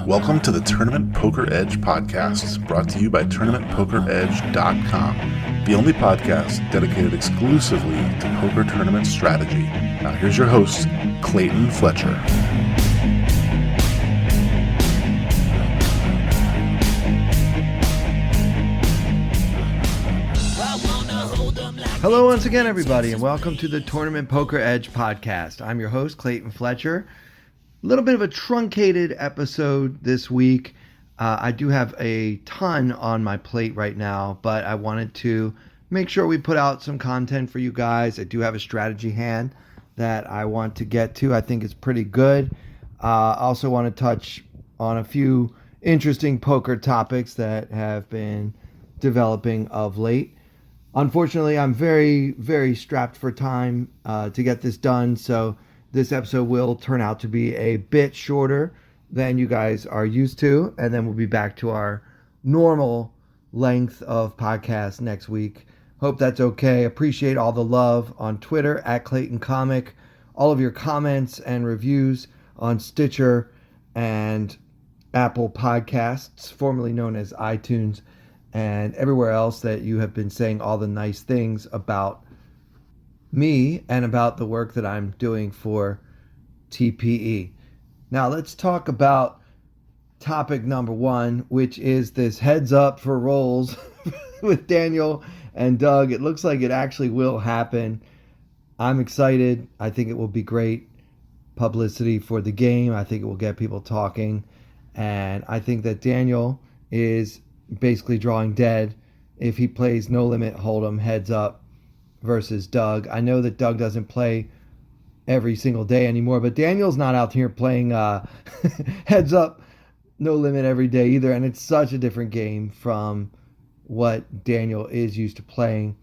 Welcome to the Tournament Poker Edge podcast, brought to you by TournamentPokerEdge.com, the only podcast dedicated exclusively to poker tournament strategy. Now here's your host, Clayton Fletcher. Hello once again, everybody, and welcome to the Tournament Poker Edge podcast. I'm your host, Clayton Fletcher. A little bit of a truncated episode this week. I do have a ton on my plate right now, but I wanted to make sure we put out some content for you guys. I do have a strategy hand that I want to get to. I think it's pretty good. I also want to touch on a few interesting poker topics that have been developing of late. Unfortunately, I'm very, very strapped for time to get this done, so this episode will turn out to be a bit shorter than you guys are used to, and then we'll be back to our normal length of podcast next week. Hope that's okay. Appreciate all the love on Twitter at Clayton Comic, all of your comments and reviews on Stitcher and Apple Podcasts, formerly known as iTunes, and everywhere else that you have been saying all the nice things about me and about the work that I'm doing for TPE. Now let's talk about topic number one, which is this heads up for rolls with Daniel and Doug. It looks like it actually will happen. I'm excited. I think it will be great publicity for the game. I think it will get people talking. And I think that Daniel is basically drawing dead if he plays No Limit Hold'em heads up versus Doug. I know that Doug doesn't play every single day anymore, but Daniel's not out here playing heads up No Limit every day either, and it's such a different game from what Daniel is used to playing.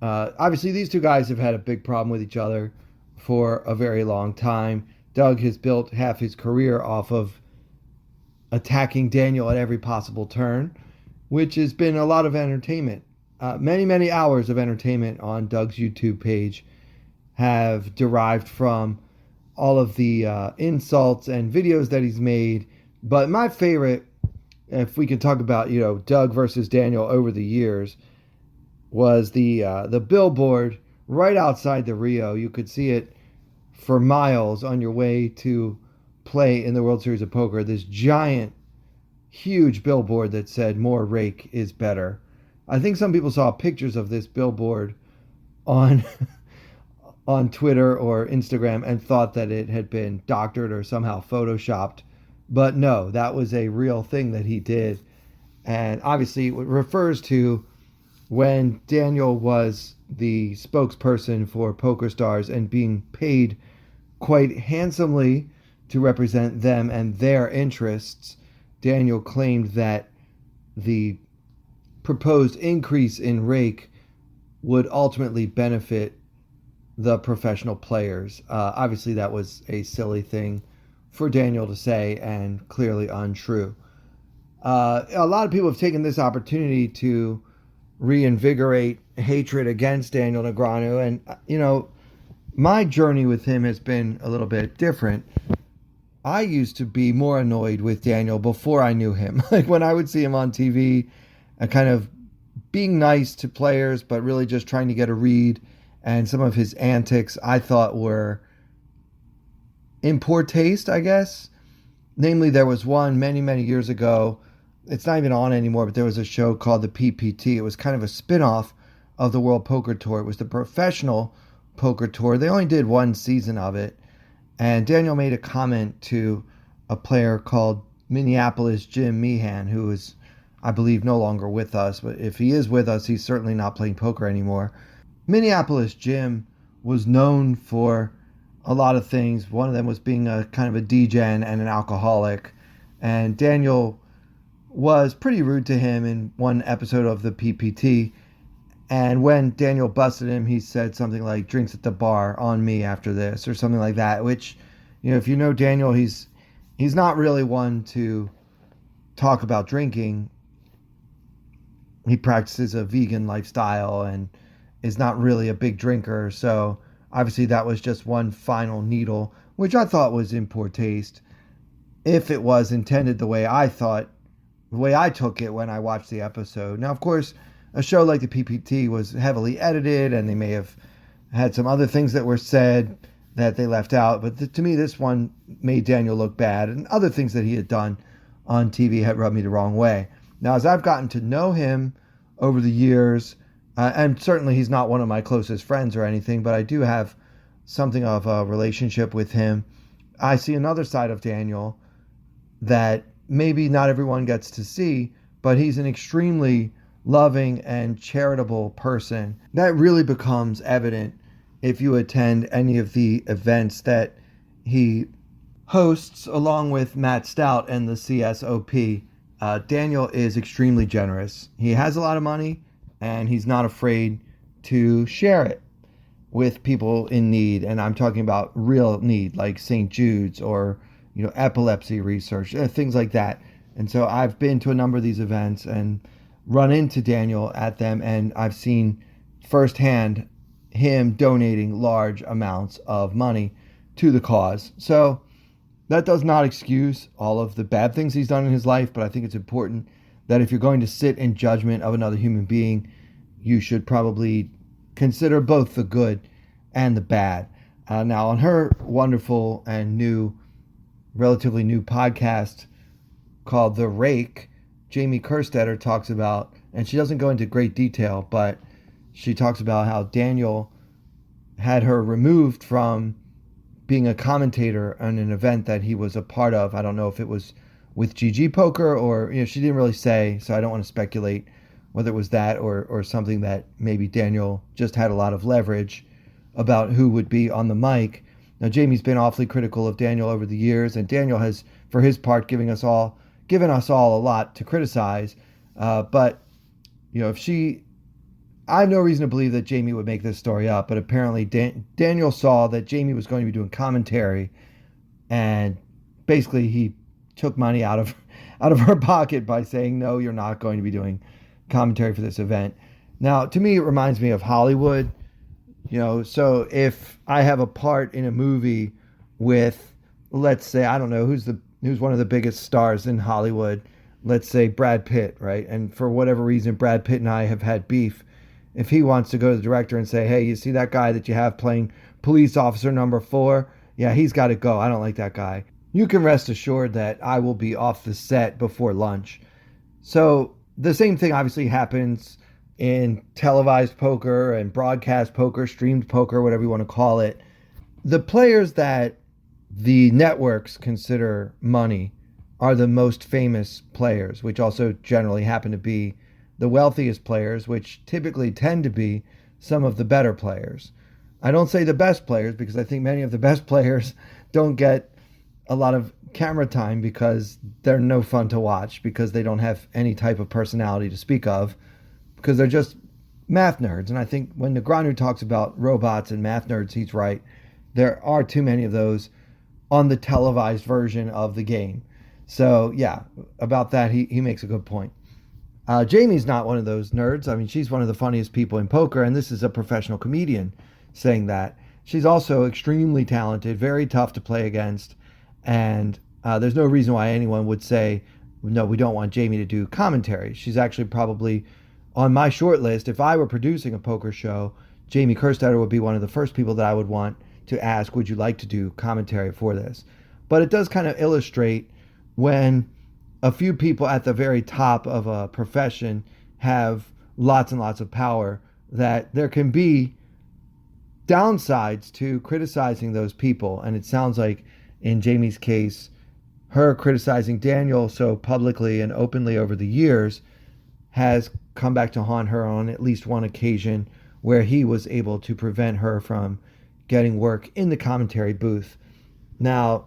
Obviously, these two guys have had a big problem with each other for a very long time. Doug has built half his career off of attacking Daniel at every possible turn, which has been a lot of entertainment. Many hours of entertainment on Doug's YouTube page have derived from all of the insults and videos that he's made. But my favorite, if we can talk about, Doug versus Daniel over the years, was the billboard right outside the Rio. You could see it for miles on your way to play in the World Series of Poker. This giant, huge billboard that said "More rake is better." I think some people saw pictures of this billboard on Twitter or Instagram and thought that it had been doctored or somehow photoshopped. But no, that was a real thing that he did. And obviously it refers to when Daniel was the spokesperson for PokerStars and being paid quite handsomely to represent them and their interests. Daniel claimed that the proposed increase in rake would ultimately benefit the professional players. Obviously, that was a silly thing for Daniel to say and clearly untrue. A lot of people have taken this opportunity to reinvigorate hatred against Daniel Negreanu, and, my journey with him has been a little bit different. I used to be more annoyed with Daniel before I knew him. Like when I would see him on TV and kind of being nice to players, but really just trying to get a read. And some of his antics I thought were in poor taste, I guess. Namely, there was one many years ago. It's not even on anymore, but there was a show called the PPT. It was kind of a spin-off of the World Poker Tour. It was the professional poker tour. They only did one season of it. And Daniel made a comment to a player called Minneapolis Jim Meehan, who is, I believe, no longer with us. But if he is with us, he's certainly not playing poker anymore. Minneapolis Jim was known for a lot of things. One of them was being a kind of a degen and an alcoholic. And Daniel was pretty rude to him in one episode of the PPT. And when Daniel busted him, he said something like, "Drinks at the bar on me after this," or something like that, which, if you know Daniel, he's not really one to talk about drinking. He practices a vegan lifestyle and is not really a big drinker. So Obviously, that was just one final needle, which I thought was in poor taste. If it was intended the way I took it when I watched the episode. Now, of course, a show like the PPT was heavily edited, and they may have had some other things that were said that they left out. But to me, this one made Daniel look bad, and other things that he had done on TV had rubbed me the wrong way. Now, as I've gotten to know him over the years, and certainly he's not one of my closest friends or anything, but I do have something of a relationship with him, I see another side of Daniel that maybe not everyone gets to see, but he's an extremely loving and charitable person. That really becomes evident if you attend any of the events that he hosts along with Matt Stout and the CSOP. Daniel is extremely generous. He has a lot of money, and he's not afraid to share it with people in need. And I'm talking about real need, like St. Jude's or epilepsy research, things like that. And so I've been to a number of these events and run into Daniel at them, and I've seen firsthand him donating large amounts of money to the cause. So that does not excuse all of the bad things he's done in his life, but I think it's important that if you're going to sit in judgment of another human being, you should probably consider both the good and the bad. Now, on her wonderful and relatively new podcast called The Rake, Jamie Kerstetter talks about, and she doesn't go into great detail, but she talks about how Daniel had her removed from being a commentator on an event that he was a part of. I don't know if it was with GG Poker or, she didn't really say, so I don't want to speculate whether it was that or something that maybe Daniel just had a lot of leverage about who would be on the mic. Now, Jamie's been awfully critical of Daniel over the years, and Daniel has, for his part, given us all a lot to criticize. But I have no reason to believe that Jamie would make this story up, but apparently Daniel saw that Jamie was going to be doing commentary, and basically he took money out of her pocket by saying, no, you're not going to be doing commentary for this event. Now, to me, it reminds me of Hollywood. So if I have a part in a movie with, let's say, I don't know, who's one of the biggest stars in Hollywood, let's say Brad Pitt, right? And for whatever reason, Brad Pitt and I have had beef. If he wants to go to the director and say, hey, you see that guy that you have playing police officer number 4? Yeah, he's got to go. I don't like that guy. You can rest assured that I will be off the set before lunch. So the same thing obviously happens in televised poker and broadcast poker, streamed poker, whatever you want to call it. The players that the networks consider money are the most famous players, which also generally happen to be the wealthiest players, which typically tend to be some of the better players. I don't say the best players because I think many of the best players don't get a lot of camera time because they're no fun to watch, because they don't have any type of personality to speak of, because they're just math nerds. And I think when Negreanu talks about robots and math nerds, he's right. There are too many of those on the televised version of the game. So yeah, about that, he makes a good point. Jamie's not one of those nerds. I mean, she's one of the funniest people in poker, and this is a professional comedian saying that. She's also extremely talented, very tough to play against, and there's no reason why anyone would say, no, we don't want Jamie to do commentary. She's actually probably on my short list. If I were producing a poker show, Jamie Kerstetter would be one of the first people that I would want to ask, would you like to do commentary for this? But it does kind of illustrate when a few people at the very top of a profession have lots and lots of power, that there can be downsides to criticizing those people. And it sounds like in Jamie's case, her criticizing Daniel so publicly and openly over the years has come back to haunt her on at least one occasion where he was able to prevent her from getting work in the commentary booth. Now,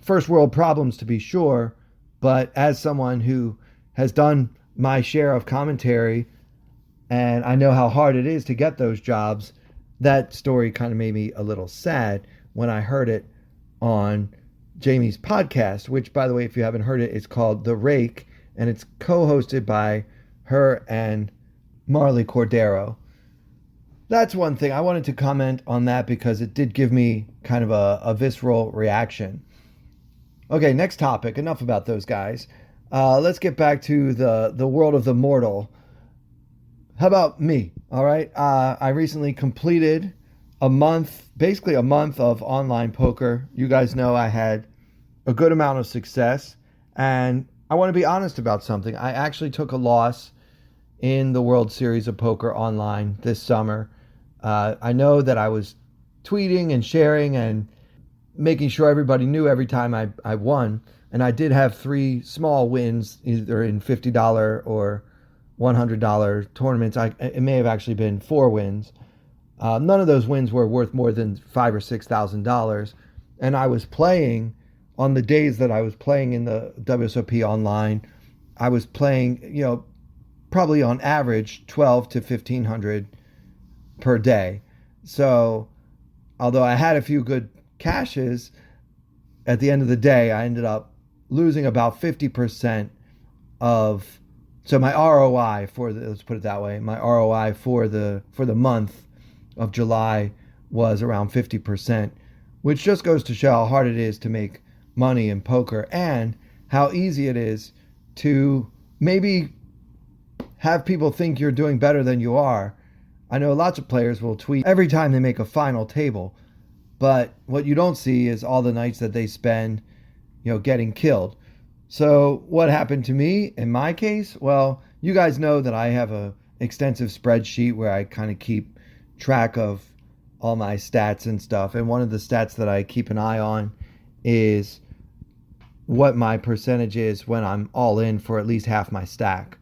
first world problems to be sure, but as someone who has done my share of commentary, and I know how hard it is to get those jobs, that story kind of made me a little sad when I heard it on Jamie's podcast, which, by the way, if you haven't heard it, it's called The Rake, and it's co-hosted by her and Marley Cordero. that's one thing. I wanted to comment on that because it did give me kind of a visceral reaction. Okay, next topic. Enough about those guys. Let's get back to the world of the mortal. How about me? All right. I recently completed basically a month of online poker. You guys know I had a good amount of success. And I want to be honest about something. I actually took a loss in the World Series of Poker online this summer. I know that I was tweeting and sharing and making sure everybody knew every time I won. And I did have 3 small wins, either in $50 or $100 tournaments. It may have actually been 4 wins. None of those wins were worth more than $5,000 or $6,000. And I was playing on the days that I was playing in the WSOP online. I was playing, probably on average 12 to 1,500 per day. So although I had a few good cashes, at the end of the day, I ended up losing about 50% of, so my ROI let's put it that way, my ROI for the month of July was around 50%, which just goes to show how hard it is to make money in poker and how easy it is to maybe have people think you're doing better than you are. I know lots of players will tweet every time they make a final table, but what you don't see is all the nights that they spend, getting killed. So what happened to me in my case? Well, you guys know that I have a extensive spreadsheet where I kind of keep track of all my stats and stuff. And one of the stats that I keep an eye on is what my percentage is when I'm all in for at least half my stack.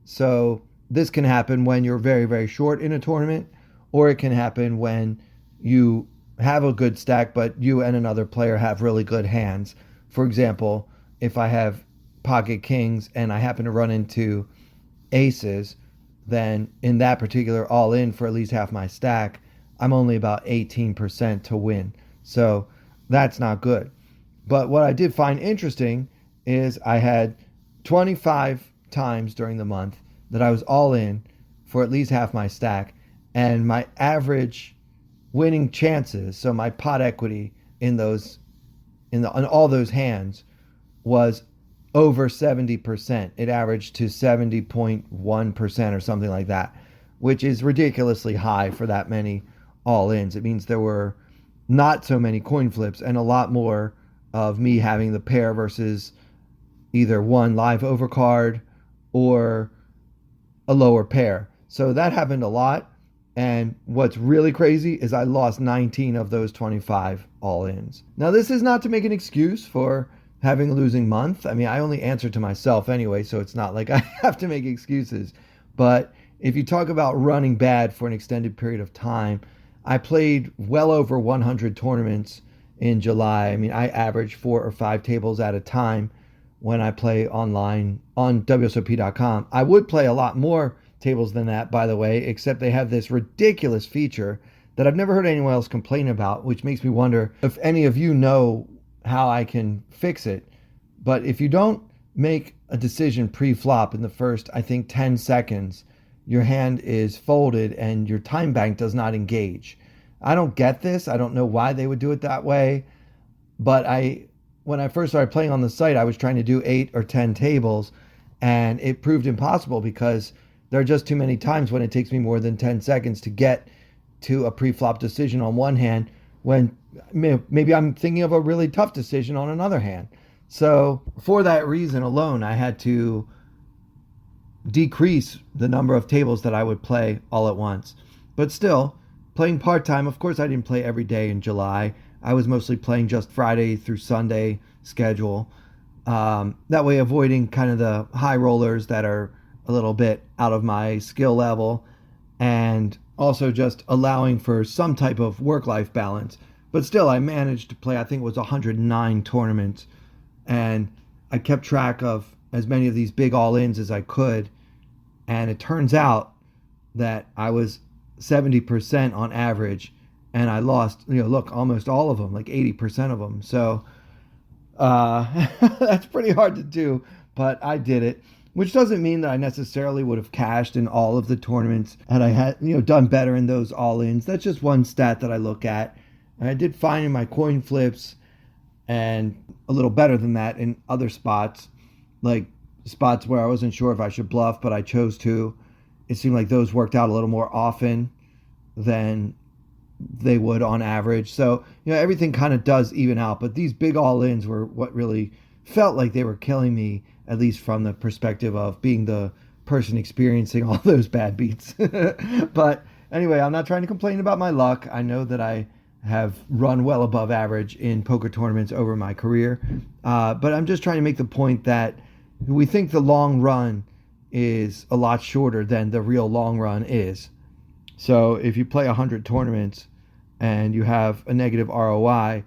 So this can happen when you're very, very short in a tournament, or it can happen when you have a good stack, but you and another player have really good hands. For example, if I have pocket kings and I happen to run into aces, then in that particular all in for at least half my stack, I'm only about 18% to win. So that's not good. But what I did find interesting is I had 25 times during the month that I was all in for at least half my stack, and my average winning chances, so my pot equity in all those hands, was over 70%. It averaged to 70.1% or something like that, which is ridiculously high for that many all-ins. It means there were not so many coin flips and a lot more of me having the pair versus either one live overcard or a lower pair. So that happened a lot. And what's really crazy is I lost 19 of those 25 all-ins. Now, this is not to make an excuse for having a losing month. I mean, I only answer to myself anyway, so it's not like I have to make excuses. But if you talk about running bad for an extended period of time, I played well over 100 tournaments in July. I mean, I average 4 or 5 tables at a time when I play online on WSOP.com. I would play a lot more tables than that, by the way, except they have this ridiculous feature that I've never heard anyone else complain about, which makes me wonder if any of you know how I can fix it. But if you don't make a decision pre-flop in the first, I think, 10 seconds, your hand is folded and your time bank does not engage. I don't get this. I don't know why they would do it that way. But when I first started playing on the site, I was trying to do 8 or 10 tables, and it proved impossible because there are just too many times when it takes me more than 10 seconds to get to a pre-flop decision on one hand when maybe I'm thinking of a really tough decision on another hand. So for that reason alone, I had to decrease the number of tables that I would play all at once. But still, playing part-time, of course I didn't play every day in July. I was mostly playing just Friday through Sunday schedule. That way avoiding kind of the high rollers that are a little bit out of my skill level, and also just allowing for some type of work-life balance. But still, I managed to play, I think it was 109 tournaments, and I kept track of as many of these big all-ins as I could, and it turns out that I was 70% on average, and I lost, almost all of them, like 80% of them. So that's pretty hard to do, but I did it. which doesn't mean that I necessarily would have cashed in all of the tournaments had I had, done better in those all-ins. That's just one stat that I look at. And I did fine in my coin flips and a little better than that in other spots, like spots where I wasn't sure if I should bluff, but I chose to. It seemed like those worked out a little more often than they would on average. So, everything kind of does even out, but these big all-ins were what really felt like they were killing me, at least from the perspective of being the person experiencing all those bad beats. But anyway, I'm not trying to complain about my luck. I know that I have run well above average in poker tournaments over my career. But I'm just trying to make the point that we think the long run is a lot shorter than the real long run is. So if you play 100 tournaments and you have a negative ROI,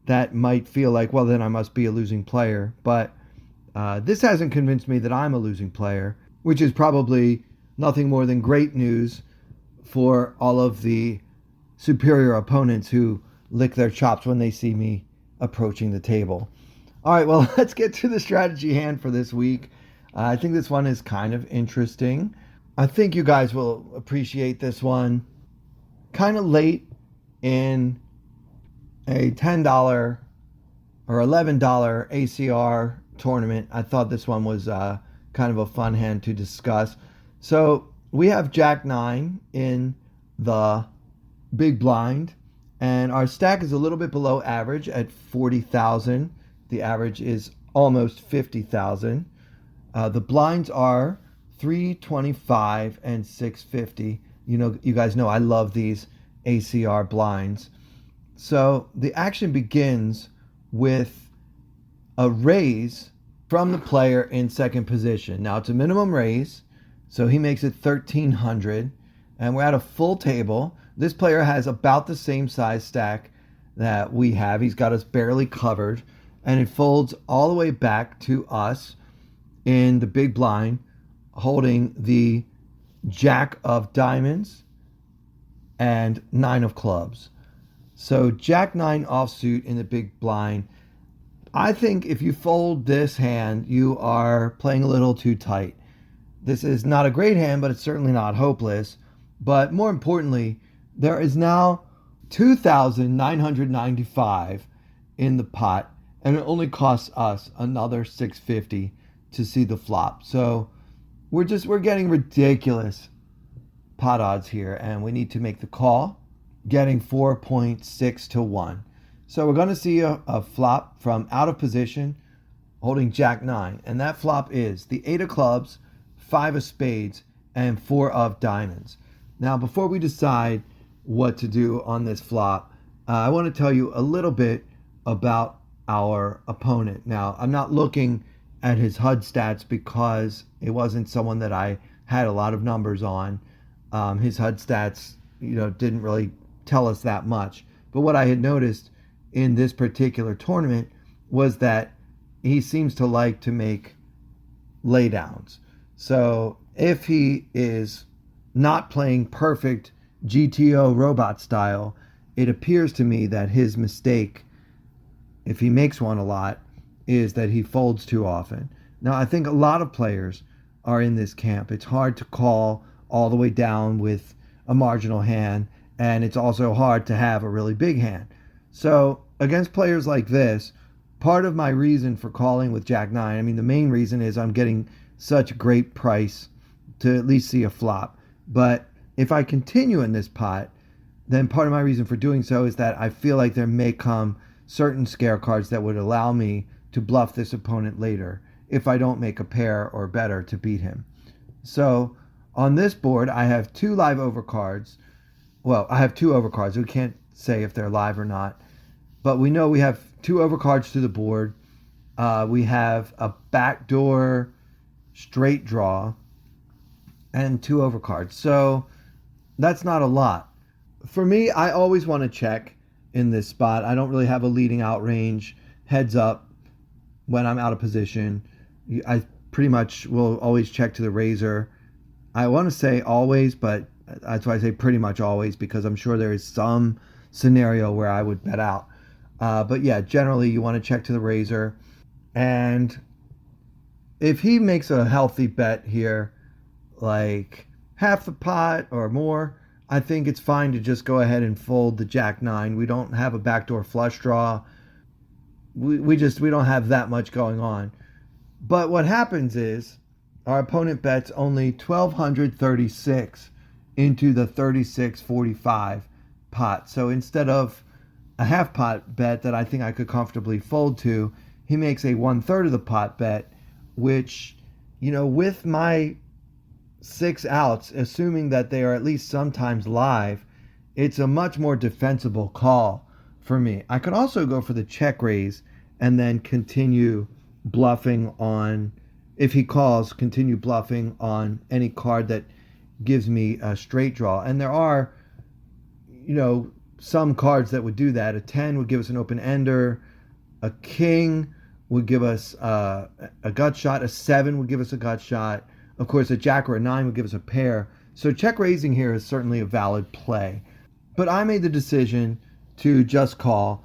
that might feel like, well, then I must be a losing player. But this hasn't convinced me that I'm a losing player, which is probably nothing more than great news for all of the superior opponents who lick their chops when they see me approaching the table. All right, well, let's get to the strategy hand for this week. I think this one is kind of interesting. I think you guys will appreciate this one. Kind of late in a $10 or $11 ACR tournament, I thought this one was kind of a fun hand to discuss. So we have Jack 9 in the big blind, and our stack is a little bit below average at 40,000. The average is almost 50,000. The blinds are 325 and 650. You guys know I love these ACR blinds. So the action begins with a raise from the player in second position. Now it's a minimum raise, so he makes it 1,300, and we're at a full table. This player has about the same size stack that we have. He's got us barely covered, and it folds all the way back to us in the big blind, holding the Jack of diamonds and 9 of clubs. So Jack 9 offsuit in the big blind. I think if you fold this hand, you are playing a little too tight. This is not a great hand, but it's certainly not hopeless. But more importantly, there is now 2,995 in the pot, and it only costs us another 650 to see the flop. So we're getting ridiculous pot odds here, and we need to make the call, getting 4.6 to 1. So we're going to see a flop from out of position, holding Jack 9, and that flop is the 8 of clubs, 5 of spades, and 4 of diamonds. Now, before we decide what to do on this flop, I want to tell you a little bit about our opponent. Now, I'm not looking at his HUD stats because it wasn't someone that I had a lot of numbers on. His HUD stats, didn't really tell us that much. But what I had noticed in this particular tournament was that he seems to like to make laydowns. So if he is not playing perfect GTO robot style, it appears to me that his mistake, if he makes one a lot, is that he folds too often. Now, I think a lot of players are in this camp. It's hard to call all the way down with a marginal hand, and it's also hard to have a really big hand. So against players like this, part of my reason for calling with Jack 9, the main reason is I'm getting such a great price to at least see a flop. But if I continue in this pot, then part of my reason for doing so is that I feel like there may come certain scare cards that would allow me to bluff this opponent later if I don't make a pair or better to beat him. So on this board, I have 2 live overcards. Well, I have 2 overcards. We can't say if they're live or not. But we know we have 2 overcards to the board. We have a backdoor straight draw and 2 overcards. So that's not a lot. For me, I always want to check in this spot. I don't really have a leading out range. Heads up when I'm out of position. I pretty much will always check to the razor. I want to say always, but that's why I say pretty much always, because I'm sure there is some scenario where I would bet out. But yeah, generally you want to check to the razor. And if he makes a healthy bet here, like half the pot or more, I think it's fine to just go ahead and fold the Jack 9. We don't have a backdoor flush draw. We don't have that much going on. But what happens is our opponent bets only 1,236 into the 3645 pot. So instead of a half pot bet that I think I could comfortably fold to, he makes a 1/3 of the pot bet, which, with my 6 outs, assuming that they are at least sometimes live, it's a much more defensible call for me. I could also go for the check raise and then continue bluffing on, if he calls, continue bluffing on any card that gives me a straight draw. And there are, some cards that would do that. A 10 would give us an open ender. A king would give us a gut shot. A 7 would give us a gut shot. Of course, a jack or a 9 would give us a pair. So check raising here is certainly a valid play. But I made the decision to just call.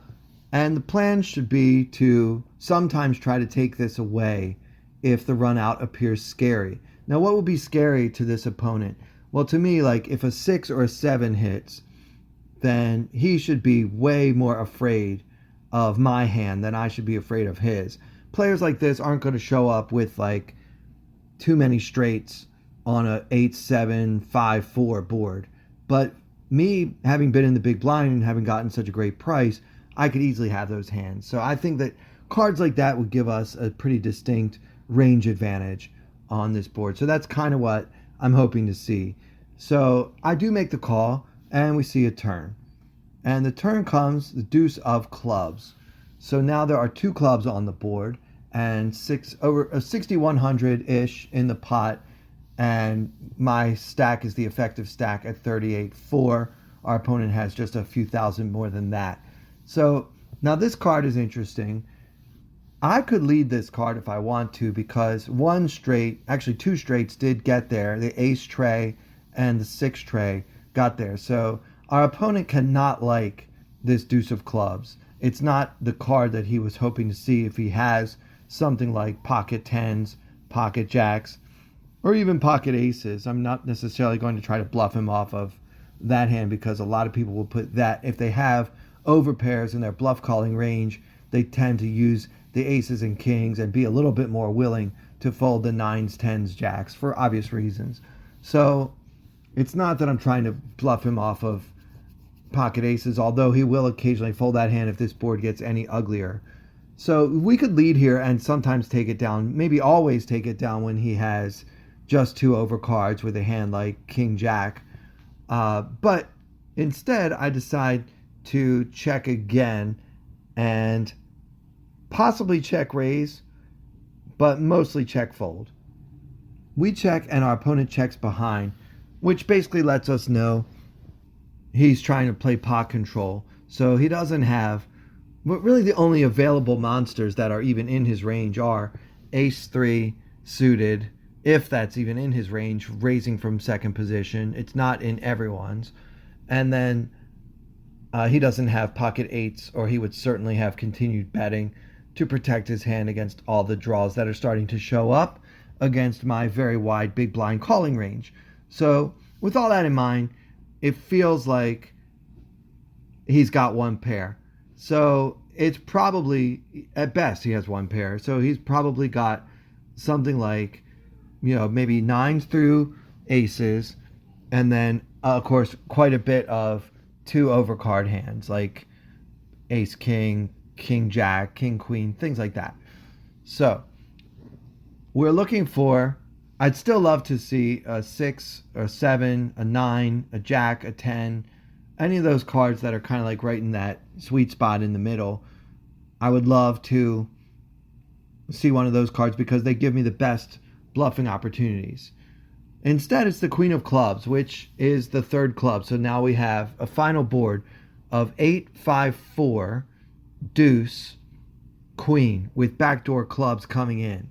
And the plan should be to sometimes try to take this away if the run out appears scary. Now, what would be scary to this opponent? Well, to me, like if a 6 or a 7 hits, then he should be way more afraid of my hand than I should be afraid of his. Players like this aren't going to show up with like too many straights on a 8-7-5-4 board. But me, having been in the big blind and having gotten such a great price, I could easily have those hands. So I think that cards like that would give us a pretty distinct range advantage on this board. So that's kind of what I'm hoping to see. So I do make the call, and we see a turn. And the turn comes the deuce of clubs. So now there are 2 clubs on the board and over 6,100-ish in the pot. And my stack is the effective stack at 38.4. Our opponent has just a few thousand more than that. So now this card is interesting. I could lead this card if I want to, because 2 straights did get there. The ace tray and the 6 tray got there. So our opponent cannot like this deuce of clubs. It's not the card that he was hoping to see if he has something like pocket 10s, pocket jacks, or even pocket aces. I'm not necessarily going to try to bluff him off of that hand, because a lot of people will put that, if they have overpairs in their bluff calling range, they tend to use the aces and kings and be a little bit more willing to fold the 9s, 10s, jacks for obvious reasons. So it's not that I'm trying to bluff him off of pocket aces, although he will occasionally fold that hand if this board gets any uglier. So we could lead here and sometimes take it down, maybe always take it down when he has just 2 overcards with a hand like king jack. But instead I decide to check again and possibly check raise, but mostly check fold. We check and our opponent checks behind, which basically lets us know he's trying to play pot control. So he doesn't have, but really the only available monsters that are even in his range are ace 3 suited, if that's even in his range, raising from second position. It's not in everyone's. And then he doesn't have pocket 8s, or he would certainly have continued betting to protect his hand against all the draws that are starting to show up against my very wide big blind calling range. So with all that in mind, it feels like he's got 1 pair. So it's probably, at best, he has 1 pair. So he's probably got something like, maybe 9s through aces, and then, of course, quite a bit of 2 overcard hands, like ace king, king jack, king queen, things like that. So we're looking for, I'd still love to see a 6 or 7, a 9, a jack, a 10, any of those cards that are kind of like right in that sweet spot in the middle. I would love to see one of those cards because they give me the best bluffing opportunities. Instead, it's the queen of clubs, which is the 3rd club. So now we have a final board of 8, 5, 4, deuce, queen, with backdoor clubs coming in.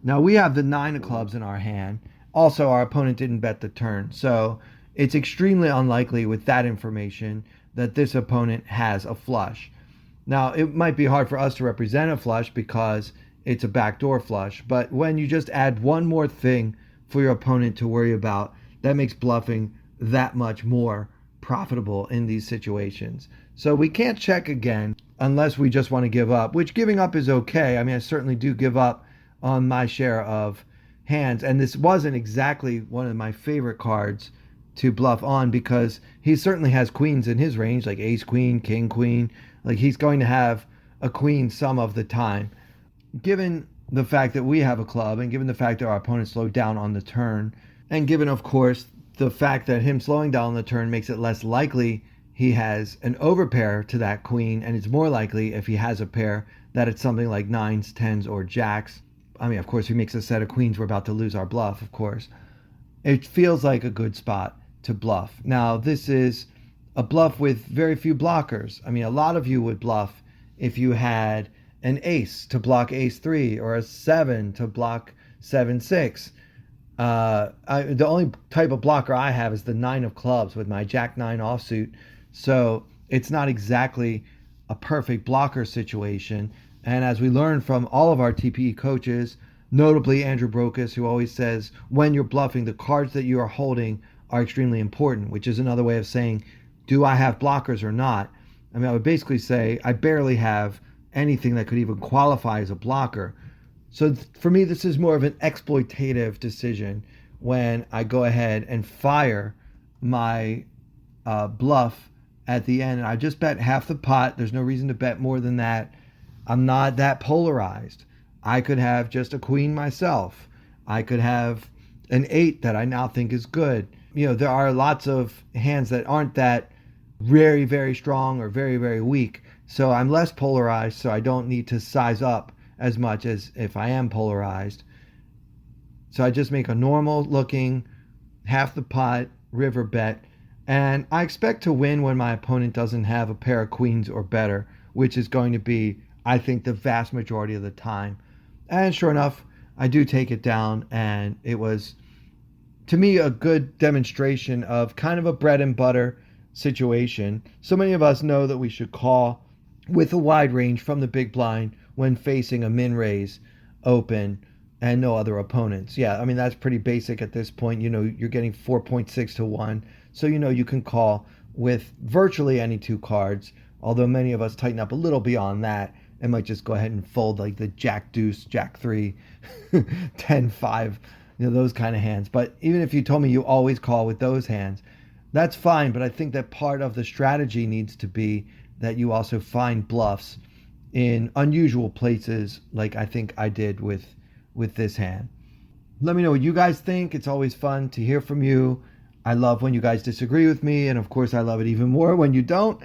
Now we have the 9 of clubs in our hand. Also, our opponent didn't bet the turn. So it's extremely unlikely with that information that this opponent has a flush. Now, it might be hard for us to represent a flush because it's a backdoor flush. But when you just add one more thing for your opponent to worry about, that makes bluffing that much more profitable in these situations. So we can't check again unless we just want to give up, which giving up is okay. I mean, I certainly do give up on my share of hands, and this wasn't exactly one of my favorite cards to bluff on because he certainly has queens in his range, like ace queen, king queen. Like, he's going to have a queen some of the time. Given the fact that we have a club, and given the fact that our opponent slowed down on the turn, and given, of course, the fact that him slowing down on the turn makes it less likely he has an overpair to that queen, and it's more likely if he has a pair that it's something like nines, tens, or jacks. I mean, of course, if he makes a set of queens, we're about to lose our bluff, of course. It feels like a good spot to bluff. Now, this is a bluff with very few blockers. I mean, a lot of you would bluff if you had an ace to block ace 3 or a 7 to block 7-6. The only type of blocker I have is the 9 of clubs with my jack 9 offsuit. So it's not exactly a perfect blocker situation. And as we learn from all of our TPE coaches, notably Andrew Brokus, who always says when you're bluffing, the cards that you are holding are extremely important, which is another way of saying, do I have blockers or not? I mean, I would basically say I barely have anything that could even qualify as a blocker. So for me, this is more of an exploitative decision when I go ahead and fire my bluff at the end. And I just bet half the pot. There's no reason to bet more than that. I'm not that polarized. I could have just a queen myself. I could have an 8 that I now think is good. You know, there are lots of hands that aren't that very, very strong or very, very weak. So I'm less polarized, so I don't need to size up as much as if I am polarized. So I just make a normal looking half the pot river bet, and I expect to win when my opponent doesn't have a pair of queens or better, which is going to be, I think, the vast majority of the time. And sure enough, I do take it down, and it was, to me, a good demonstration of kind of a bread and butter situation. So many of us know that we should call with a wide range from the big blind when facing a min raise open and no other opponents. Yeah, I mean, that's pretty basic at this point. You know, you're getting 4.6 to 1. So, you know, you can call with virtually any 2 cards, although many of us tighten up a little beyond that and might just go ahead and fold like the jack deuce, jack 3, 10, 5, you know, those kind of hands. But even if you told me you always call with those hands, that's fine. But I think that part of the strategy needs to be that you also find bluffs in unusual places, like I think I did with this hand. Let me know what you guys think. It's always fun to hear from you. I love when you guys disagree with me, and of course I love it even more when you don't.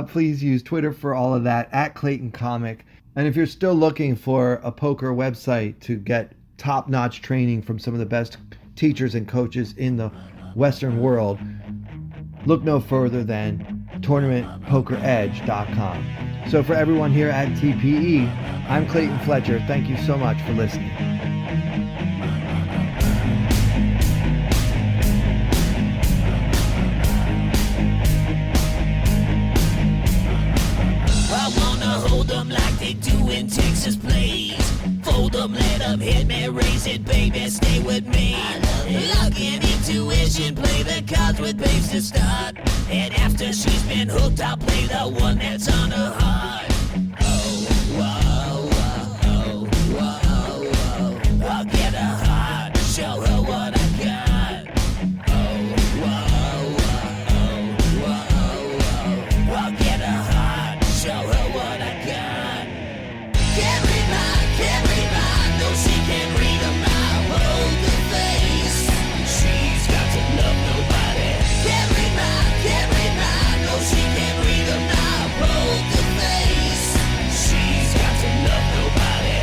Please use Twitter for all of that, at Clayton Comic. And if you're still looking for a poker website to get top-notch training from some of the best teachers and coaches in the Western world, look no further than tournamentpokeredge.com. So for everyone here at TPE, I'm Clayton Fletcher. Thank you so much for listening. I wanna hold them like they do in Texas Plays. Fold them, let them hit me, raise it, baby, stay with me. Lock in intuition, play the cards with babes to start. And after she's been hooked, I'll play the one that's on her heart. Oh, whoa, whoa, whoa, whoa. I'll get her heart, show her what I got. Oh, whoa, whoa, whoa, whoa. I'll get her heart, show her what I got. Can't read mine, no she can't read a mile. Poker face, she's got to love nobody. Can't read mine, no she can't read a mile. Poker face, she's got to love nobody.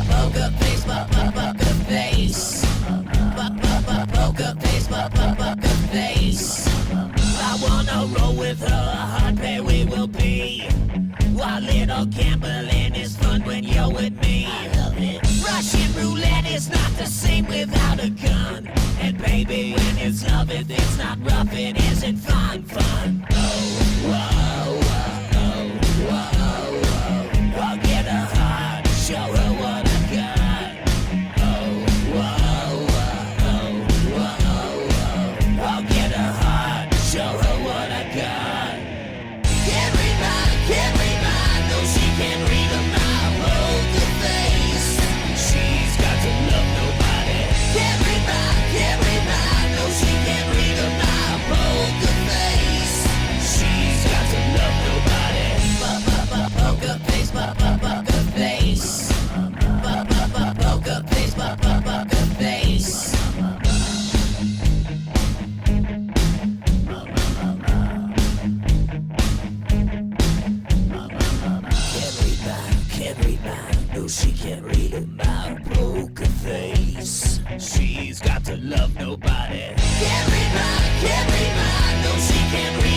Poker face, poker face. Poker face, poker face. I wanna roll with her, a hard pair we will be. While little gambling is fun when you're with me. I love it. Russian roulette is not the same without a gun. And baby, when it's love, it's not rough, it isn't fun. Oh, whoa, whoa, whoa, whoa. I'll get her heart, show her what no, she can't read my poker face. She's got to love nobody. Can't read my, no, she can't read